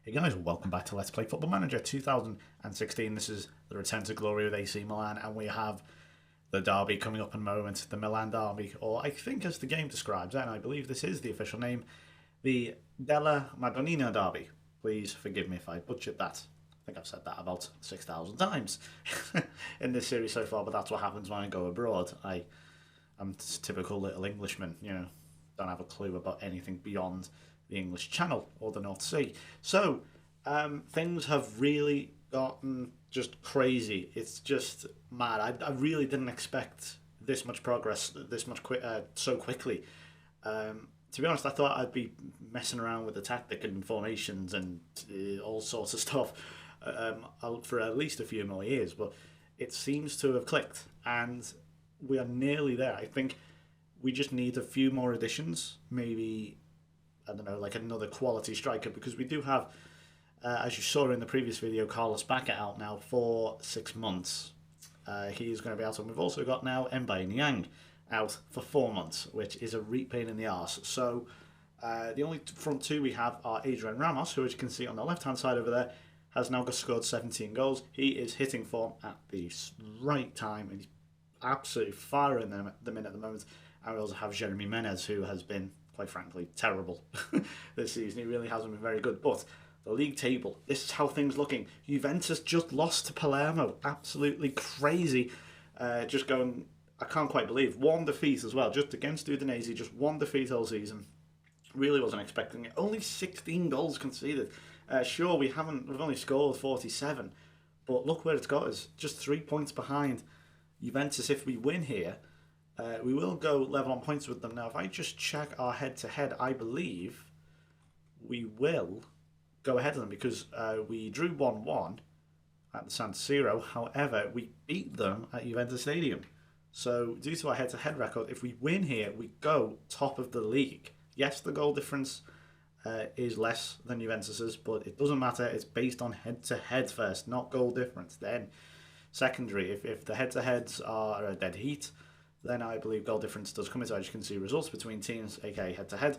Hey guys, welcome back to Let's Play Football Manager 2016. This is the return to glory with AC Milan, and we have the derby coming up in a moment, the Milan Derby, or I think as the game describes it, and I believe this is the official name, the Della Madonnina Derby. Please forgive me if I butchered that. I think I've said that about 6,000 times in this series so far, but that's what happens when I go abroad. I'm a typical little Englishman, don't have a clue about anything beyond the English Channel or the North Sea. So things have really gotten just crazy. It's just mad. I really didn't expect this much progress so quickly. To be honest, I thought I'd be messing around with the tactic and formations and all sorts of stuff for at least a few more years, but it seems to have clicked, and we are nearly there. I think we just need a few more additions, maybe, I don't know, like another quality striker, because we do have, as you saw in the previous video, Carlos Bacca out now for 6 months. He's going to be out, and we've also got now Mbaye Niang out for 4 months, which is a real pain in the arse. So the only front two we have are Adrian Ramos, who, as you can see on the left-hand side over there, has now scored 17 goals. He is hitting form at the right time, and he's absolutely firing them at the moment. And we also have Jeremy Menez, who has been, quite frankly, terrible this season. He really hasn't been very good. But the league table, this is how things looking. Juventus just lost to Palermo. Absolutely crazy. Just going, I can't quite believe. One defeat as well, just against Udinese, just one defeat all season. Really wasn't expecting it. Only 16 goals conceded. Sure, we've only scored 47, but look where it's got us. Just 3 points behind Juventus. If we win here, we will go level on points with them. Now, if I just check our head-to-head, I believe we will go ahead of them, because we drew 1-1 at the San Siro. However, we beat them at Juventus Stadium. So, due to our head-to-head record, if we win here, we go top of the league. Yes, the goal difference is less than Juventus's, but it doesn't matter. It's based on head-to-head first, not goal difference. Then, secondary, if the head-to-heads are a dead heat, then I believe goal difference does come into it. As you can see, results between teams, aka head-to-head,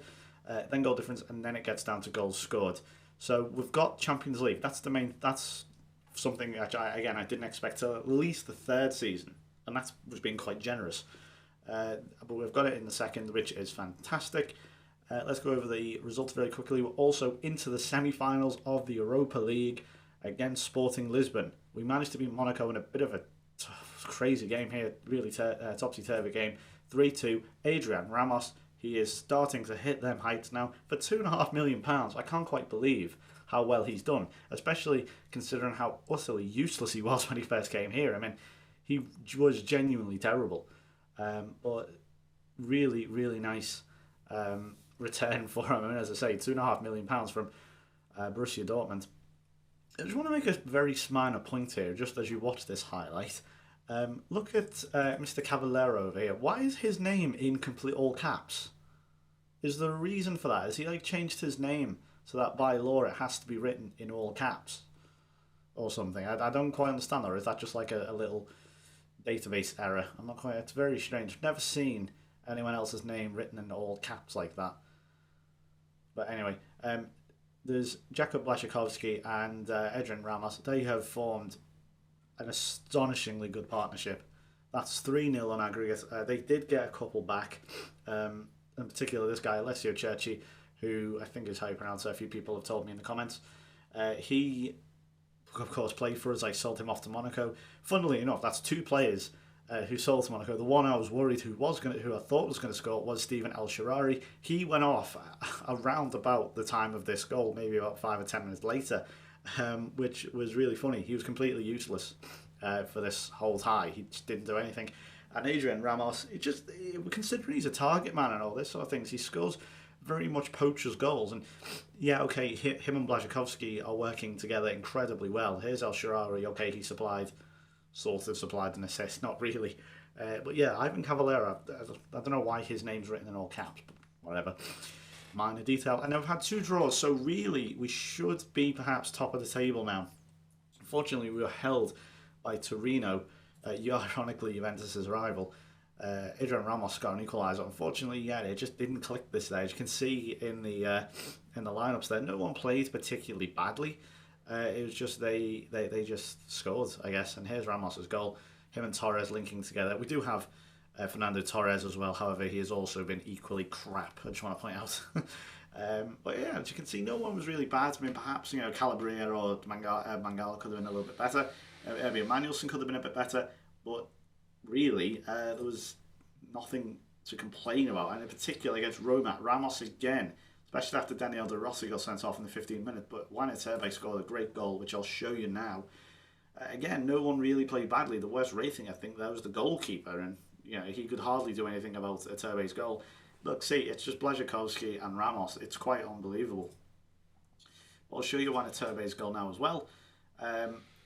then goal difference, and then it gets down to goals scored. So we've got Champions League. That's something which I didn't expect till at least the third season, and that was being quite generous. But we've got it in the second, which is fantastic. Let's go over the results very quickly. We're also into the semi-finals of the Europa League against Sporting Lisbon. We managed to beat Monaco in a bit of a crazy game here, really topsy-turvy game. 3-2. Adrian Ramos, he is starting to hit them heights now for £2.5 million. I can't quite believe how well he's done, especially considering how utterly useless he was when he first came here. I mean, he was genuinely terrible, but really, really nice return for him. I mean, as I say, £2.5 million from Borussia Dortmund. I just want to make a very minor point here, just as you watch this highlight. Look at Mr. Cavallero over here. Why is his name in complete all caps? Is there a reason for that? Has he changed his name so that by law it has to be written in all caps or something? I don't quite understand that. Or is that just like a little database error? I'm not quite. It's very strange. I've never seen anyone else's name written in all caps like that. But anyway, there's Jakub Blaszczykowski and Adrian Ramos. They have formed an astonishingly good partnership. That's 3-0 on aggregate. They did get a couple back, in particular this guy, Alessio Cerci, who I think is how you pronounce it. A few people have told me in the comments. He, of course, played for us. I sold him off to Monaco. Funnily enough, that's two players who sold to Monaco. The one I was worried who I thought was going to score was Steven El Shaarawy. He went off around about the time of this goal, maybe about 5 or 10 minutes later, which was really funny. He was completely useless for this whole tie. He just didn't do anything. And Adrian Ramos, considering he's a target man and all this sort of things, he scores very much poacher's goals. And yeah, okay, him and Blaszczykowski are working together incredibly well. Here's El Shaarawy. Okay, he sort of supplied an assist, not really. But yeah, Ivan Cavallero, I don't know why his name's written in all caps, but whatever. Minor detail. And we've had 2 draws, so really we should be perhaps top of the table now. Unfortunately, we were held by Torino, ironically Juventus' rival, Adrian Ramos got an equaliser. Unfortunately, yeah, it just didn't click this stage. You can see in the lineups there, no one played particularly badly. It was just they just scored, I guess. And here's Ramos's goal. Him and Torres linking together. We do have Fernando Torres as well. However, he has also been equally crap. I just want to point out. But yeah, as you can see, no one was really bad. I mean, perhaps Calabria or Mangala could have been a little bit better. Maybe Manuelson could have been a bit better. But really, there was nothing to complain about. And in particular against Roma, Ramos again, especially after Daniel De Rossi got sent off in the 15th minute. But Milan Derby scored a great goal, which I'll show you now. Again, no one really played badly. The worst rating, I think, there was the goalkeeper. And he could hardly do anything about Turbe's goal. Look, see, it's just Blazhkovsky and Ramos. It's quite unbelievable. I'll show you one of Turbe's goal now as well.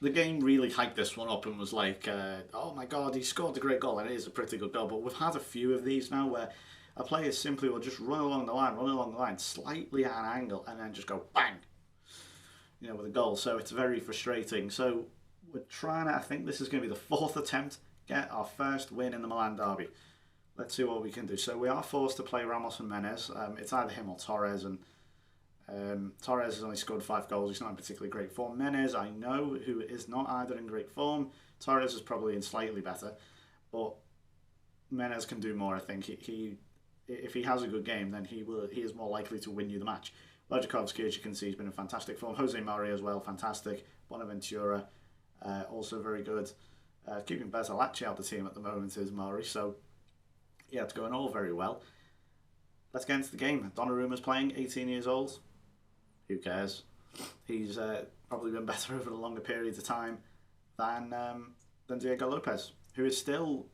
The game really hyped this one up and was like, oh my god, he scored a great goal, and it is a pretty good goal. But we've had a few of these now where a player simply will just run along the line, slightly at an angle, and then just go bang, with a goal. So it's very frustrating. So we're trying to, I think this is going to be the fourth attempt, get our first win in the Milan Derby. Let's see what we can do. So we are forced to play Ramos and Menez. It's either him or Torres, and Torres has only scored 5 goals. He's not in particularly great form. Menez, I know, who is not either in great form. Torres is probably in slightly better, but Menez can do more. I think he if he has a good game, then he is more likely to win you the match. Blazhkovsky, as you can see, has been in fantastic form. Jose Mari as well, fantastic. Bonaventura, also very good. Keeping Bertolacci out the team at the moment is Mari, so yeah, it's going all very well. Let's get into the game. Donnarumma's playing, 18 years old. Who cares? He's probably been better over a longer period of time than Diego Lopez, who is still...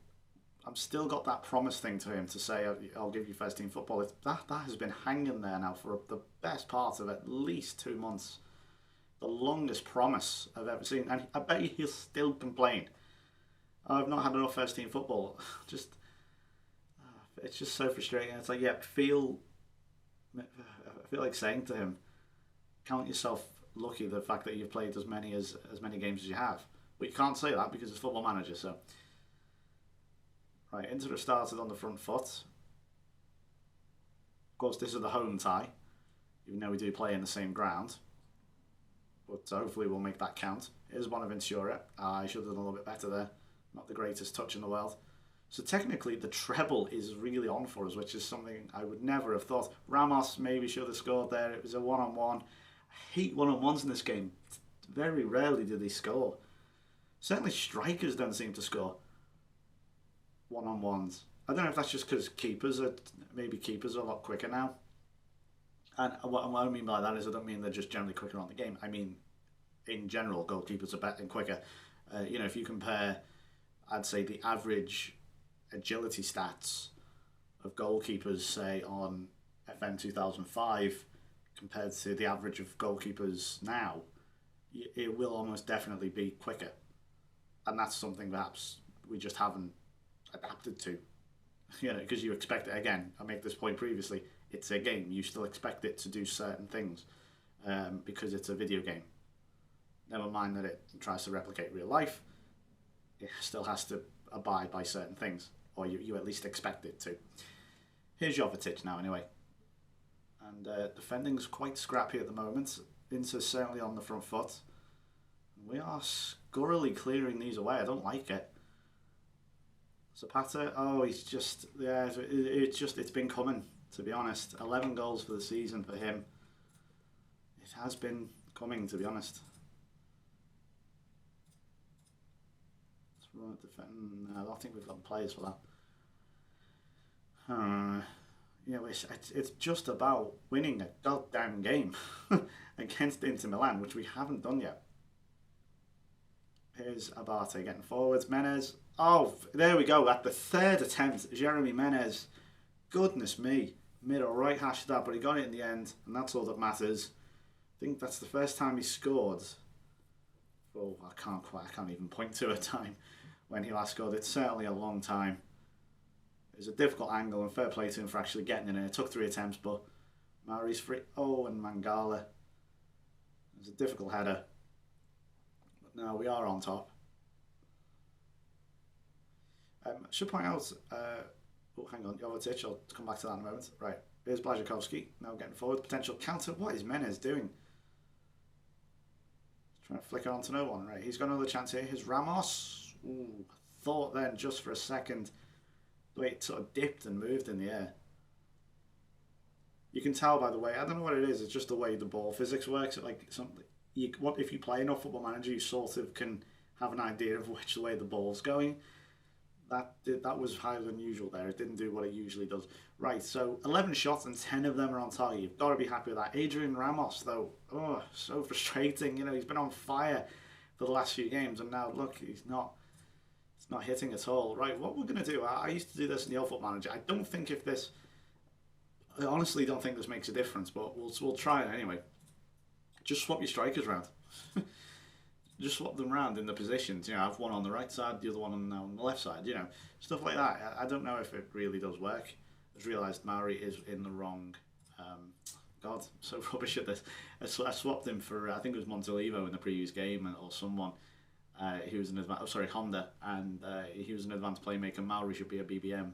I've still got that promise thing to him to say, I'll give you first team football. That has been hanging there now for the best part of at least 2 months. The longest promise I've ever seen. And I bet you he'll still complain. I've not had enough first team football. It's just so frustrating. It's like, I feel like saying to him, count yourself lucky the fact that you've played as many games as you have. But you can't say that because it's Football Manager. So, right, Inter have started on the front foot. Of course, this is the home tie, even though we do play in the same ground. But hopefully we'll make that count. Here's Bonaventura. I should have done a little bit better there. Not the greatest touch in the world. So technically the treble is really on for us, which is something I would never have thought. Ramos maybe should have scored there. It was a one-on-one. I hate one-on-ones in this game. Very rarely do they score. Certainly strikers don't seem to score one-on-ones. I don't know if that's just because keepers are a lot quicker now. And what I mean by that is I don't mean they're just generally quicker on the game. I mean, in general, goalkeepers are better and quicker. If you compare, I'd say the average agility stats of goalkeepers, say on FM 2005, compared to the average of goalkeepers now, it will almost definitely be quicker. And that's something perhaps we just haven't adapted to. Because you expect it, again, I make this point previously, it's a game. You still expect it to do certain things because it's a video game. Never mind that it tries to replicate real life, it still has to abide by certain things, or you at least expect it to. Here's Jovetic now, anyway. And defending's quite scrappy at the moment. Inter's certainly on the front foot. We are scurrily clearing these away. I don't like it. Zapata, he's just, it's been coming, to be honest. 11 goals for the season for him. It has been coming, to be honest. I don't think we've got players for that. It's just about winning a goddamn game against Inter Milan, which we haven't done yet. Here's Abate getting forwards. Menez. Oh, there we go. At the third attempt, Jeremy Menez. Goodness me. Made a right hash of that, but he got it in the end, and that's all that matters. I think that's the first time he scored. Oh, I can't even point to a time when he last scored. It's certainly a long time. It was a difficult angle, and fair play to him for actually getting it in. It took 3 attempts, but Mari's free. Oh, and Mangala. It was a difficult header. But now we are on top. Should point out, oh, hang on, Jovetic, I'll come back to that in a moment. Right, here's Blazikowski, now getting forward. Potential counter. What is Menez doing? Trying to flick it onto no one. Right, he's got another chance here. Here's Ramos. Ooh, thought then just for a second, the way it sort of dipped and moved in the air. You can tell by the way, I don't know what it is, it's just the way the ball physics works. Like something, if you play enough Football Manager, you sort of can have an idea of which way the ball's going. That was highly unusual there. It didn't do what it usually does. Right, so 11 shots and 10 of them are on target. You've got to be happy with that. Adrian Ramos, though, oh, so frustrating. You know, he's been on fire for the last few games, and now look, it's not hitting at all. Right, what we're going to do, I used to do this in the old Football Manager. I honestly don't think this makes a difference, but we'll try it anyway. Just swap your strikers around. Just swap them around in the positions. You know, have one on the right side, the other one on the left side. You know, stuff like that. I don't know if it really does work. I just realised Mauri is in the wrong. God, I'm so rubbish at this. I swapped him for I think it was Montolivo in the previous game or someone. He was an Honda, and he was an advanced playmaker. Mauri should be a BBM.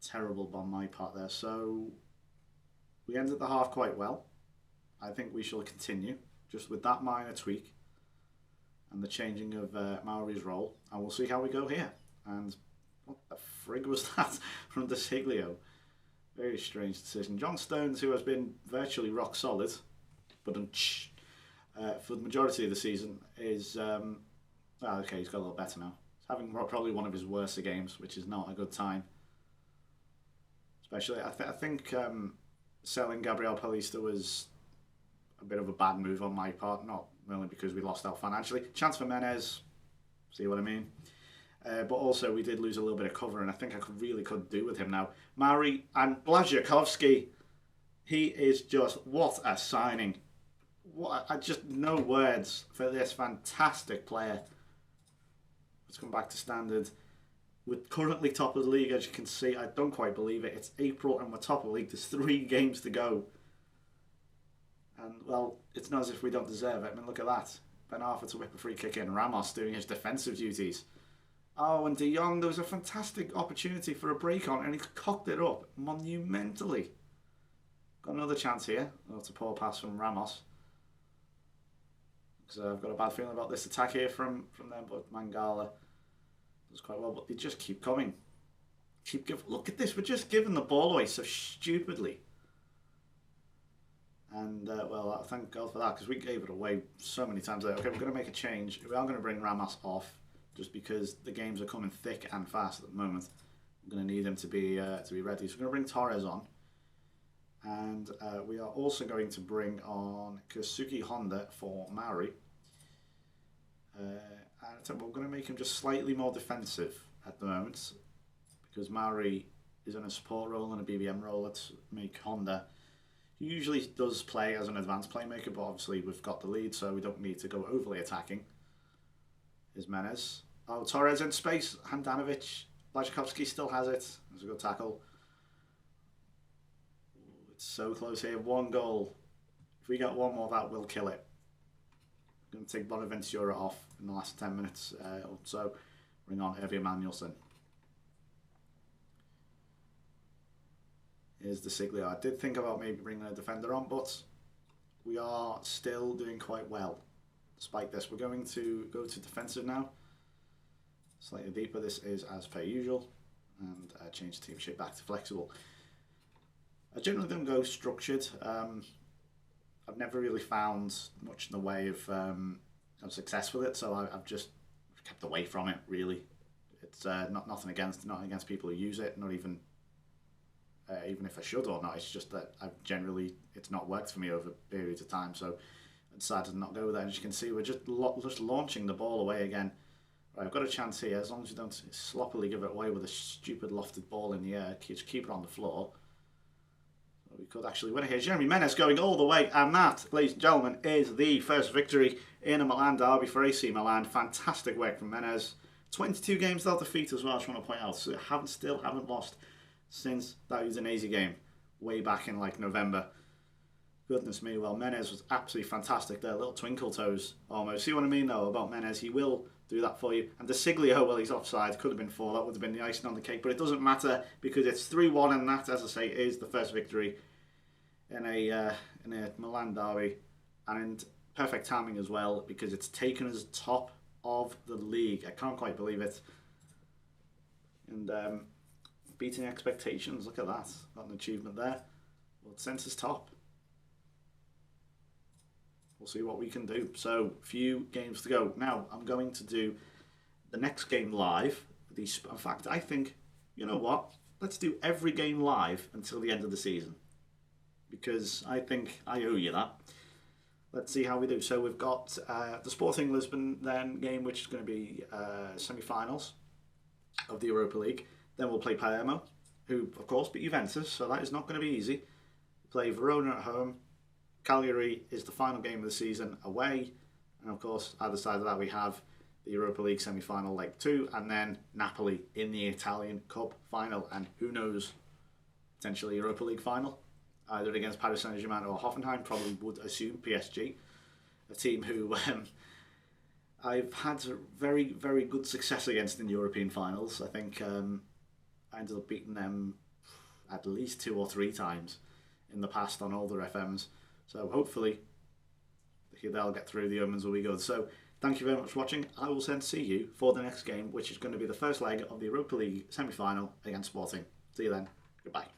Terrible on my part there. So we ended the half quite well. I think we shall continue just with that minor tweak and the changing of Mauri's role, and we'll see how we go here. And what the frig was that from De Siglio? Very strange decision. John Stones, who has been virtually rock solid, but for the majority of the season, is okay. He's got a little better now. He's having probably one of his worst games, which is not a good time. Especially, I think selling Gabriel Paulista was a bit of a bad move on my part, not only because we lost out financially. Chance for Menez, see what I mean? But also we did lose a little bit of cover, and I think I really could do with him now. Mauri and Blazikowski, he is just, what a signing. I just no words for this fantastic player. Let's come back to standard. We're currently top of the league, as you can see. I don't quite believe it. It's April and we're top of the league. There's 3 games to go. And, well, it's not as if we don't deserve it. I mean, look at that. Ben Arthur to whip a free kick in. Ramos doing his defensive duties. Oh, and De Jong, there was a fantastic opportunity for a break on, and he cocked it up monumentally. Got another chance here. Oh, it's a poor pass from Ramos. Because I've got a bad feeling about this attack here from them, but Mangala does quite well. But they just keep coming. Look at this. We're just giving the ball away so stupidly. And, well, thank God for that, because we gave it away so many times there. Okay, we're going to make a change. We are going to bring Ramos off, just because the games are coming thick and fast at the moment. I'm going to need him to be ready. So we're going to bring Torres on. And we are also going to bring on Kosuke Honda for Mauri. And we're going to make him just slightly more defensive at the moment, because Mauri is in a support role and a BBM role. Let's make Honda. He usually does play as an advanced playmaker, but obviously we've got the lead, so we don't need to go overly attacking. Is Menez. Oh, Torres in space. Handanovic. Blazikowski still has it. That's a good tackle. Ooh, it's so close here. 1 goal. If we get one more, that will kill it. I'm going to take Bonaventura off in the last 10 minutes or so. Bring on Evie Manuelsen. Here's De Siglio. I did think about maybe bringing a defender on, but we are still doing quite well. Despite this, we're going to go to defensive now. Slightly deeper. This is as per usual. And change the team shape back to flexible. I generally don't go structured. I've never really found much in the way of success with it, so I've just kept away from it, really. It's nothing against people who use it, not even if I should or not. It's just that it's not worked for me over periods of time, so I decided to not go there. And as you can see, we're just launching the ball away again. Right, I've got a chance here, as long as you don't sloppily give it away with a stupid lofted ball in the air. Just keep it on the floor. So we could actually win it here. Jeremy Menez going all the way, and that, ladies and gentlemen, is the first victory in a Milan derby for AC Milan. Fantastic work from Menez. 22 games without defeat as well, I just want to point out. So still haven't lost since that Udinese game, way back in like November. Goodness me, well, Menez was absolutely fantastic there. Little twinkle toes almost. See what I mean though about Menez? He will do that for you. And De Siglio, well, he's offside. Could have been 4. That would have been the icing on the cake. But it doesn't matter because it's 3-1, and that, as I say, is the first victory in a Milan derby. And perfect timing as well because it's taken us top of the league. I can't quite believe it. And beating expectations. Look at that. Got an achievement there. Well, it sent us top. We'll see what we can do. So, few games to go. Now, I'm going to do the next game live. In fact, I think, you know what? Let's do every game live until the end of the season. Because I think I owe you that. Let's see how we do. So, we've got the Sporting Lisbon then game, which is going to be semi-finals of the Europa League. Then we'll play Palermo, who, of course, beat Juventus. So, that is not going to be easy. Play Verona at home. Cagliari is the final game of the season away. And of course, either side of that, we have the Europa League semi-final leg 2, and then Napoli in the Italian Cup final. And who knows, potentially Europa League final, either against Paris Saint-Germain or Hoffenheim. Probably would assume PSG, a team who I've had very, very good success against in European finals. I think I ended up beating them at least 2 or 3 times in the past on older FMs. So hopefully they'll get through. The omens will be good. So thank you very much for watching. I will then see you for the next game, which is going to be the first leg of the Europa League semi-final against Sporting. See you then. Goodbye.